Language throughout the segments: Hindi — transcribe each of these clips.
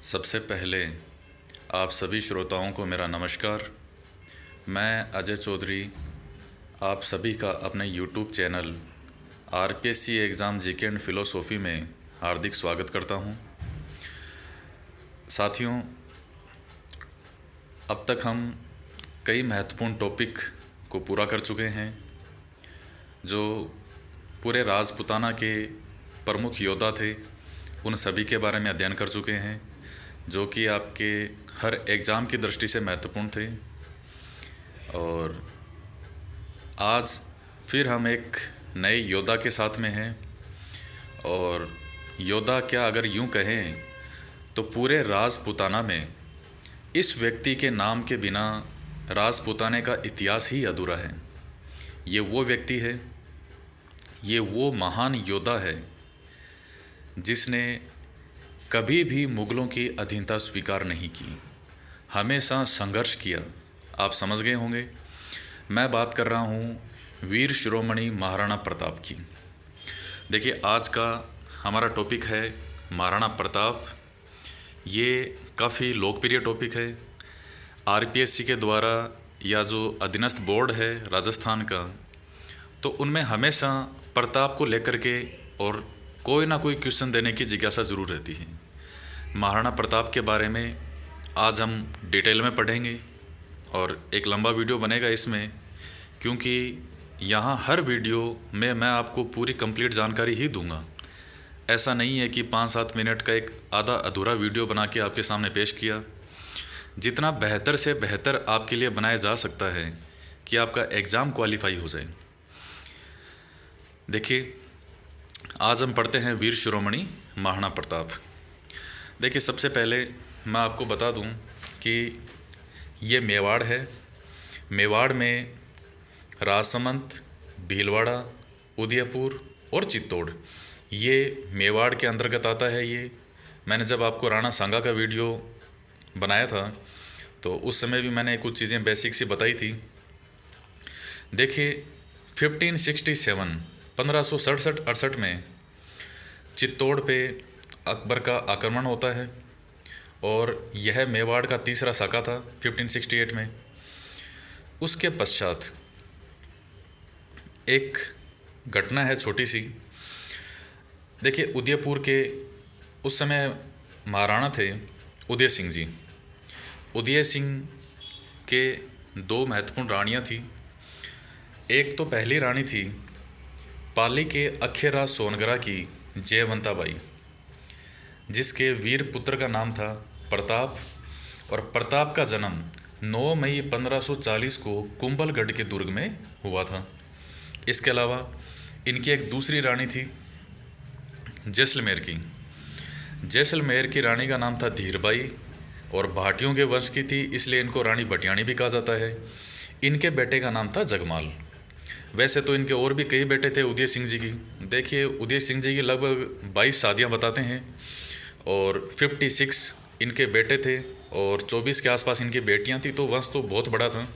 सबसे पहले आप सभी श्रोताओं को मेरा नमस्कार। मैं अजय चौधरी आप सभी का अपने YouTube channel RPSC exam GK and philosophy में हार्दिक स्वागत करता हूं। साथियों, अब तक हम कई महत्वपूर्ण टॉपिक को पूरा कर चुके हैं जो पूरे राजपूताना के प्रमुख योद्धा थे। उन सभी के बारे में अध्ययन कर चुके हैं जो कि आपके हर एग्ज़ाम की दृष्टि से महत्वपूर्ण थे। और आज फिर हम एक नए योद्धा के साथ में हैं। और योद्धा क्या, अगर यूं कहें तो पूरे राजपूताना में इस व्यक्ति के नाम के बिना राजपूताने का इतिहास ही अधूरा है। ये वो व्यक्ति है, ये वो महान योद्धा है जिसने कभी भी मुग़लों की अधीनता स्वीकार नहीं की, हमेशा संघर्ष किया। आप समझ गए होंगे, मैं बात कर रहा हूँ वीर शिरोमणि महाराणा प्रताप की। देखिए, आज का हमारा टॉपिक है महाराणा प्रताप। ये काफ़ी लोकप्रिय टॉपिक है। आरपीएससी के द्वारा या जो अधीनस्थ बोर्ड है राजस्थान का, तो उनमें हमेशा प्रताप को लेकर के और कोई ना कोई क्वेश्चन देने की जिज्ञासा ज़रूर रहती है। महाराणा प्रताप के बारे में आज हम डिटेल में पढ़ेंगे और एक लंबा वीडियो बनेगा इसमें, क्योंकि यहाँ हर वीडियो में मैं आपको पूरी कंप्लीट जानकारी ही दूंगा। ऐसा नहीं है कि 5-7 मिनट का एक आधा अधूरा वीडियो बना के आपके सामने पेश किया। जितना बेहतर से बेहतर आपके लिए बनाया जा सकता है कि आपका एग्ज़ाम क्वालिफाई हो जाए। देखिए, आज हम पढ़ते हैं वीर शिरोमणि महाराणा प्रताप। देखिए, सबसे पहले मैं आपको बता दूं कि ये मेवाड़ है। मेवाड़ में राजसमंद, भीलवाड़ा, उदयपुर और चित्तौड़, ये मेवाड़ के अंतर्गत आता है। ये मैंने जब आपको राणा सांगा का वीडियो बनाया था तो उस समय भी मैंने कुछ चीज़ें बेसिक सी बताई थी। देखिए, 1567 1567-68 में चित्तौड़ पे अकबर का आक्रमण होता है और यह मेवाड़ का तीसरा साका था 1568 में। उसके पश्चात एक घटना है छोटी सी। देखिए, उदयपुर के उस समय महाराणा थे उदय सिंह जी। उदय सिंह के दो महत्वपूर्ण रानियां थी। एक तो पहली रानी थी पाली के अखेरा सोनगरा की जयवंता बाई, जिसके वीर पुत्र का नाम था प्रताप। और प्रताप का जन्म 9 मई 1540 को कुंभलगढ़ के दुर्ग में हुआ था। इसके अलावा इनकी एक दूसरी रानी थी जैसलमेर की। जैसलमेर की रानी का नाम था धीरबाई और भाटियों के वंश की थी, इसलिए इनको रानी भटियाणी भी कहा जाता है। इनके बेटे का नाम था जगमाल। वैसे तो इनके और भी कई बेटे थे उदय सिंह जी की। देखिए, उदय सिंह जी की लगभग 22 शादियाँ बताते हैं और 56 इनके बेटे थे और 24 के आसपास इनकी बेटियां थी, तो वंश तो बहुत बड़ा था।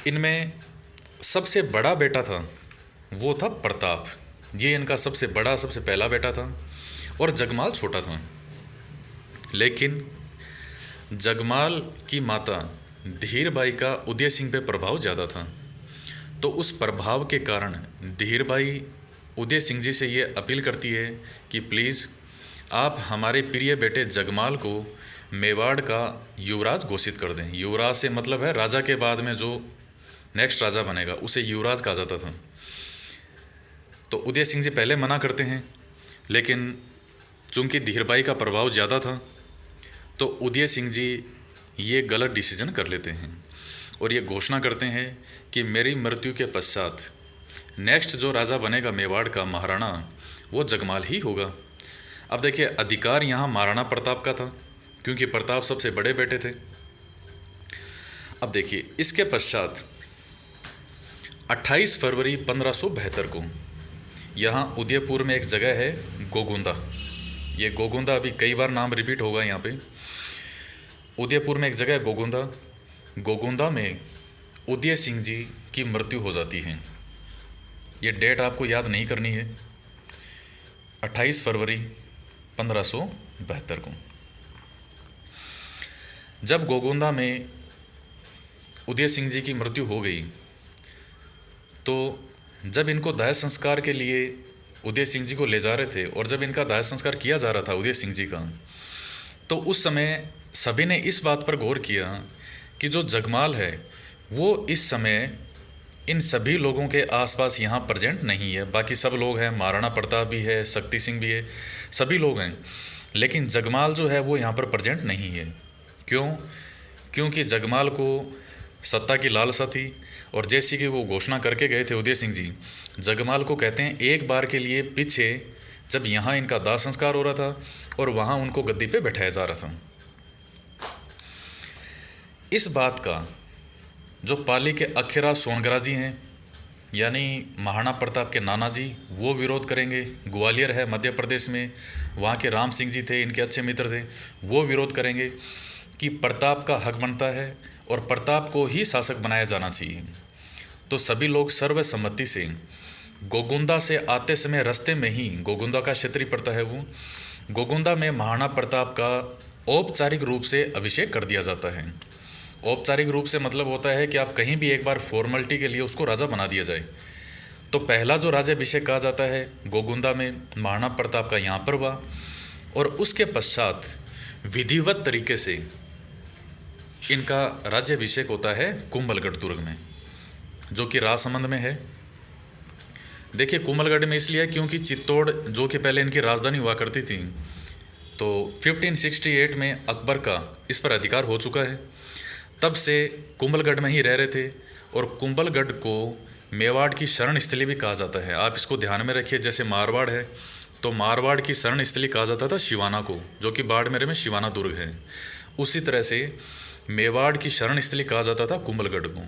इनमें सबसे बड़ा बेटा था वो था प्रताप। ये इनका सबसे बड़ा, सबसे पहला बेटा था और जगमाल छोटा था। लेकिन जगमाल की माता धीरबाई का उदय सिंह पे प्रभाव ज़्यादा था, तो उस प्रभाव के कारण धीरबाई उदय सिंह जी से ये अपील करती है कि प्लीज़ आप हमारे प्रिय बेटे जगमाल को मेवाड़ का युवराज घोषित कर दें। युवराज से मतलब है राजा के बाद में जो नेक्स्ट राजा बनेगा उसे युवराज कहा जाता था। तो उदय सिंह जी पहले मना करते हैं, लेकिन चूंकि धीरबाई का प्रभाव ज़्यादा था तो उदय सिंह जी ये गलत डिसीजन कर लेते हैं और ये घोषणा करते हैं कि मेरी मृत्यु के पश्चात नेक्स्ट जो राजा बनेगा मेवाड़ का महाराणा, वो जगमाल ही होगा। अब देखिए, अधिकार यहाँ महाराणा प्रताप का था क्योंकि प्रताप सबसे बड़े बेटे थे। अब देखिए, इसके पश्चात 28 फरवरी 1572 को यहाँ उदयपुर में एक जगह है गोगुंदा। ये गोगुंदा अभी कई बार नाम रिपीट होगा यहाँ पे। उदयपुर में एक जगह है गोगुंदा। गोगुंदा में उदय सिंह जी की मृत्यु हो जाती है। ये डेट आपको याद नहीं करनी है, 28 फरवरी 1572 को। जब गोगोंदा में उदय सिंह जी की मृत्यु हो गई तो जब इनको दाह संस्कार के लिए उदय सिंह जी को ले जा रहे थे और जब इनका दाह संस्कार किया जा रहा था उदय सिंह जी का, तो उस समय सभी ने इस बात पर गौर किया कि जो जगमाल है वो इस समय इन सभी लोगों के आसपास यहाँ प्रेजेंट नहीं है। बाकी सब लोग हैं, महाराणा प्रताप भी है, शक्ति सिंह भी है, सभी लोग हैं, लेकिन जगमाल जो है वो यहाँ पर प्रेजेंट नहीं है। क्यों? क्योंकि जगमाल को सत्ता की लालसा थी और जैसी कि वो घोषणा करके गए थे उदय सिंह जी, जगमाल को कहते हैं एक बार के लिए पीछे जब यहाँ इनका दाह संस्कार हो रहा था और वहाँ उनको गद्दी पे बैठाया जा रहा था। इस बात का जो पाली के अखेरा सोनगरा जी हैं, यानी महाराणा प्रताप के नाना जी, वो विरोध करेंगे। ग्वालियर है मध्य प्रदेश में, वहाँ के राम सिंह जी थे, इनके अच्छे मित्र थे, वो विरोध करेंगे कि प्रताप का हक बनता है और प्रताप को ही शासक बनाया जाना चाहिए। तो सभी लोग सर्वसम्मति से गोगुंदा से आते समय रास्ते में ही, गोगुंदा का क्षेत्रीय पड़ता है वो, गोगुंदा में महाराणा प्रताप का औपचारिक रूप से अभिषेक कर दिया जाता है। औपचारिक रूप से मतलब होता है कि आप कहीं भी एक बार फॉर्मेलिटी के लिए उसको राजा बना दिया जाए। तो पहला जो राज्याभिषेक कहा जाता है गोगुंदा में महाराणा प्रताप का यहाँ पर हुआ, और उसके पश्चात विधिवत तरीके से इनका राज्याभिषेक होता है कुंभलगढ़ दुर्ग में, जो कि राजसमंद में है। देखिए कुंभलगढ़ में इसलिए क्योंकि चित्तौड़ जो कि पहले इनकी राजधानी हुआ करती थी, तो 1568 में अकबर का इस पर अधिकार हो चुका है। तब से कुंभलगढ़ में ही रह रहे थे और कुंभलगढ़ को मेवाड़ की शरण स्थली भी कहा जाता है। आप इसको ध्यान में रखिए, जैसे मारवाड़ है तो मारवाड़ की शरण स्थली कहा जाता था शिवाना को, जो कि बाड़मेर में शिवाना दुर्ग है। उसी तरह से मेवाड़ की शरण स्थली कहा जाता था कुंभलगढ़ को।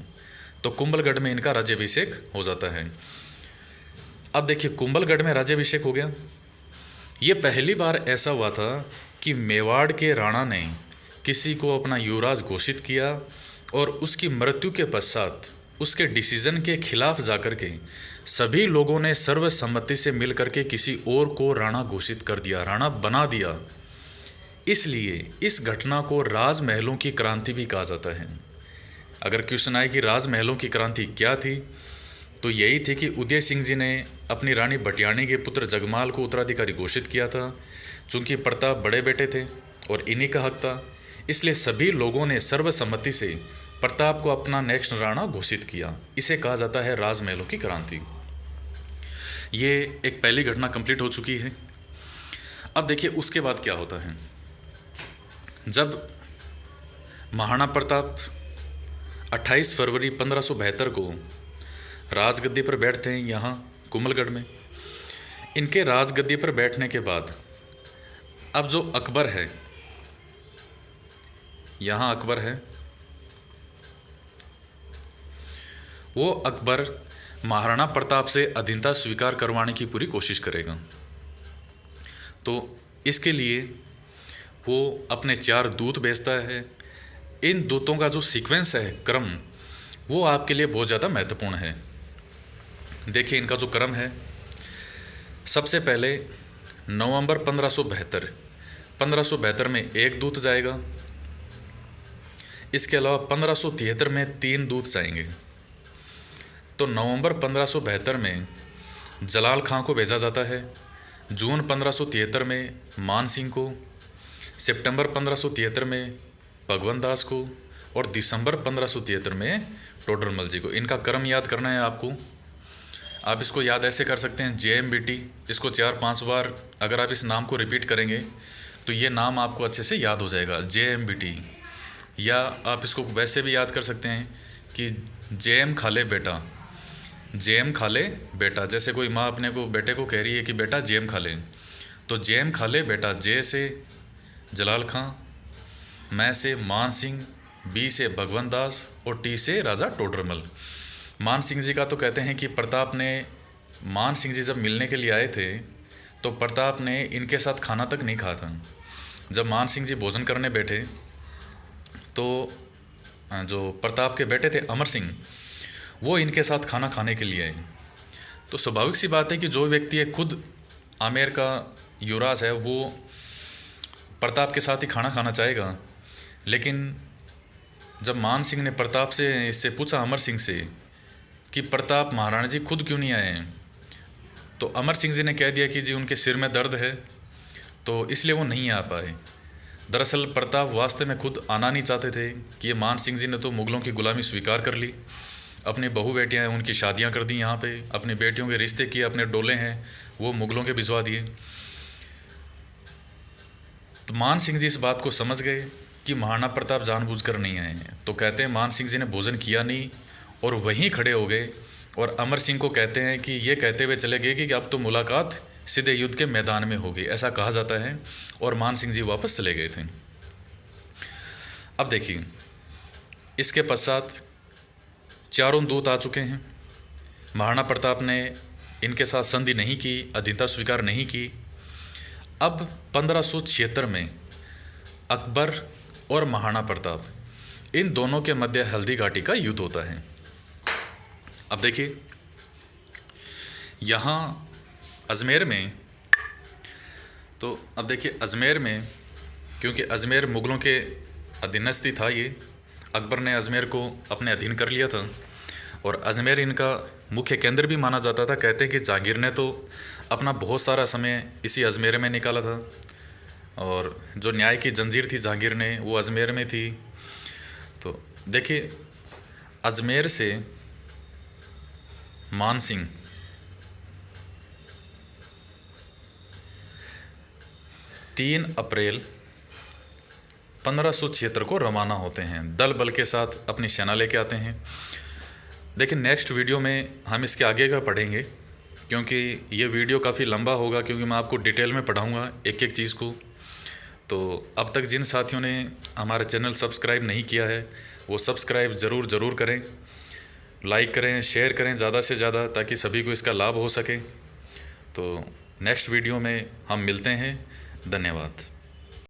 तो कुंभलगढ़ में इनका राज्याभिषेक हो जाता है। अब देखिए कुंभलगढ़ में राज्याभिषेक हो गया। ये पहली बार ऐसा हुआ था कि मेवाड़ के राणा ने किसी को अपना युवराज घोषित किया और उसकी मृत्यु के पश्चात उसके डिसीजन के खिलाफ जाकर के सभी लोगों ने सर्वसम्मति से मिलकर के किसी और को राणा घोषित कर दिया, राणा बना दिया। इसलिए इस घटना को राजमहलों की क्रांति भी कहा जाता है। अगर क्वेश्चन आए कि राजमहलों की क्रांति क्या थी, तो यही थी कि उदय सिंह जी ने अपनी रानी भटियाणी के पुत्र जगमाल को उत्तराधिकारी घोषित किया था। चूंकि प्रताप बड़े बेटे थे और इन्हीं का हक था, इसलिए सभी लोगों ने सर्वसम्मति से प्रताप को अपना नेक्स्ट राणा घोषित किया। इसे कहा जाता है राजमहलों की क्रांति। ये एक पहली घटना कंप्लीट हो चुकी है। अब देखिए उसके बाद क्या होता है। जब महाराणा प्रताप 28 फरवरी 1572 को राजगद्दी पर बैठते हैं यहाँ कुंभलगढ़ में। इनके राजगद्दी पर बैठने के बाद अब जो अकबर है, यहाँ अकबर है, वो अकबर महाराणा प्रताप से अधीनता स्वीकार करवाने की पूरी कोशिश करेगा। तो इसके लिए वो अपने 4 दूत भेजता है। इन दूतों का जो सीक्वेंस है, क्रम, वो आपके लिए बहुत ज़्यादा महत्वपूर्ण है। देखिए इनका जो क्रम है, सबसे पहले नवंबर 1572 में एक दूत जाएगा। इसके अलावा 1573 में 3 दूत जाएंगे। तो नवंबर 1572 में जलाल खां को भेजा जाता है, जून 1573 में मान सिंह को, सितंबर 1573 में भगवंत दास को और दिसंबर 1573 में टोडरमल जी को। इनका क्रम याद करना है आपको। आप इसको याद ऐसे कर सकते हैं, JMBT, इसको 4-5 बार अगर आप इस नाम को रिपीट करेंगे तो ये नाम आपको अच्छे से याद हो जाएगा, JMBT। या आप इसको वैसे भी याद कर सकते हैं कि JM खाले बेटा, JM खाले बेटा। जैसे कोई माँ अपने को बेटे को कह रही है कि बेटा JM खाले, तो JM खाले बेटा, J से जलाल खां, मैं से मान सिंह, B से भगवंत दास और T से राजा टोडरमल। मान सिंह जी का तो कहते हैं कि प्रताप ने, मान सिंह जी जब मिलने के लिए आए थे तो प्रताप ने इनके साथ खाना तक नहीं खाया था। जब मान सिंह जी भोजन करने बैठे तो जो प्रताप के बेटे थे अमर सिंह, वो इनके साथ खाना खाने के लिए आए। तो स्वाभाविक सी बात है कि जो व्यक्ति है, खुद आमेर का युवराज है, वो प्रताप के साथ ही खाना खाना चाहेगा। लेकिन जब मान सिंह ने प्रताप से इससे पूछा, अमर सिंह से, कि प्रताप महाराणा जी खुद क्यों नहीं आए हैं, तो अमर सिंह जी ने कह दिया कि जी उनके सिर में दर्द है तो इसलिए वो नहीं आ पाए। दरअसल प्रताप वास्तव में खुद आना नहीं चाहते थे कि ये मान सिंह जी ने तो मुग़लों की ग़ुलामी स्वीकार कर ली, अपनी बहू बेटियाँ हैं उनकी शादियाँ कर दी यहाँ पे, अपनी बेटियों के रिश्ते किए, अपने डोले हैं वो मुग़लों के भिजवा दिए। तो मान सिंह जी इस बात को समझ गए कि महाराणा प्रताप जानबूझकर नहीं आए हैं। तो कहते हैं मान सिंह जी ने भोजन किया नहीं और वहीं खड़े हो गए और अमर सिंह को कहते हैं कि ये कहते हुए चले गए कि अब तो मुलाकात सीधे युद्ध के मैदान में होगी, ऐसा कहा जाता है। और मान सिंह जी वापस चले गए थे। अब देखिए, इसके पश्चात चारों दूत आ चुके हैं। महाराणा प्रताप ने इनके साथ संधि नहीं की, अधीनता स्वीकार नहीं की। अब 1576 में अकबर और महाराणा प्रताप इन दोनों के मध्य हल्दी घाटी का युद्ध होता है। अब देखिए, यहाँ अजमेर में, तो अब देखिए अजमेर में, क्योंकि अजमेर मुग़लों के अधीनस्थ था, ये अकबर ने अजमेर को अपने अधीन कर लिया था और अजमेर इनका मुख्य केंद्र भी माना जाता था। कहते हैं कि जहांगीर ने तो अपना बहुत सारा समय इसी अजमेर में निकाला था और जो न्याय की जंजीर थी जहांगीर ने वो अजमेर में थी। तो देखिए, अजमेर से मान सिंह 3 अप्रैल 1576 को रवाना होते हैं, दल बल के साथ अपनी सेना लेके आते हैं। देखिए, नेक्स्ट वीडियो में हम इसके आगे का पढ़ेंगे, क्योंकि ये वीडियो काफ़ी लंबा होगा, क्योंकि मैं आपको डिटेल में पढ़ाऊँगा एक एक चीज़ को। तो अब तक जिन साथियों ने हमारा चैनल सब्सक्राइब नहीं किया है वो सब्सक्राइब ज़रूर करें, लाइक करें, शेयर करें ज़्यादा से ज़्यादा, ताकि सभी को इसका लाभ हो सके। तो नेक्स्ट वीडियो में हम मिलते हैं। धन्यवाद।